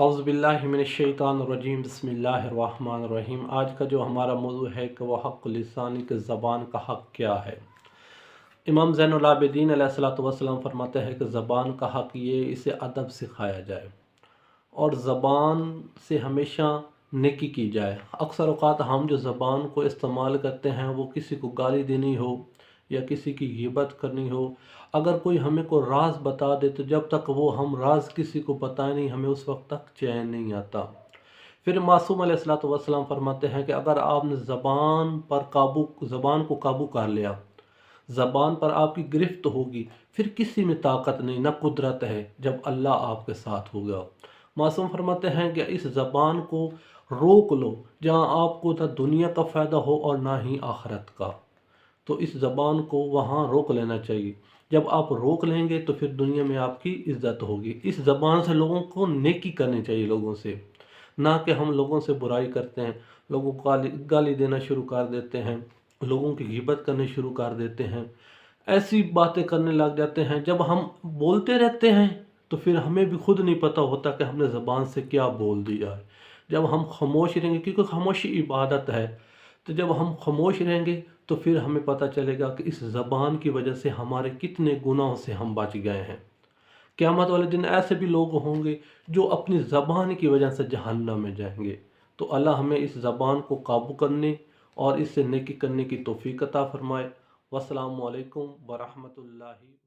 औज़ुबिल्लाहिमिनश्शैतानिर्रजीम बिस्मिल्लाहिर्रहमानिर्रहीम। आज का जो हमारा मौज़ू है कि वह हक़ लिसानी के ज़बान का हक़ क्या है। इमाम ज़ैनुल आबिदीन अलैहिस्सलातु वस्सलाम फरमाते हैं कि ज़बान का हक़ ये इसे अदब सिखाया जाए और ज़बान से हमेशा नेकी की जाए। अक्सर औक़ात हम जो ज़बान को इस्तेमाल करते हैं वो किसी को गाली देनी हो या किसी की ग़ीबत करनी हो, अगर कोई हमें को राज बता दे तो जब तक वो हम राज किसी को बताए नहीं हमें उस वक्त तक चैन नहीं आता। फिर मासूम अलैहिस्सलातु वस्सलाम फरमाते हैं कि अगर आपने ज़बान को काबू कर लिया, ज़बान पर आपकी गिरफ्त होगी, फिर किसी में ताकत नहीं न कुदरत है जब अल्लाह आपके साथ होगा। मासूम फरमाते हैं कि इस ज़बान को रोक लो जहाँ आपको ना दुनिया का फ़ायदा हो और ना ही आखिरत का, तो इस ज़बान को वहाँ रोक लेना चाहिए। जब आप रोक लेंगे तो फिर दुनिया में आपकी इज़्ज़त होगी। इस ज़बान से लोगों को नेकी करनी चाहिए, लोगों से, ना कि हम लोगों से बुराई करते हैं, लोगों को गाली देना शुरू कर देते हैं, लोगों की ग़ीबत करनी शुरू कर देते हैं, ऐसी बातें करने लग जाते हैं। जब हम बोलते रहते हैं तो फिर हमें भी खुद नहीं पता होता कि हमने ज़बान से क्या बोल दिया है। जब हम खामोश रहेंगे, क्योंकि खामोशी इबादत है, तो जब हम खामोश रहेंगे तो फिर हमें पता चलेगा कि इस ज़बान की वजह से हमारे कितने गुनाहों से हम बच गए हैं। क़यामत वाले दिन ऐसे भी लोग होंगे जो अपनी ज़बान की वजह से जहन्नम में जाएंगे। तो अल्लाह हमें इस ज़बान को काबू करने और इससे नेकी करने की तौफ़ीक़ अता फ़रमाए। वस्सलामु अलैकुम वरहमतुल्लाहि।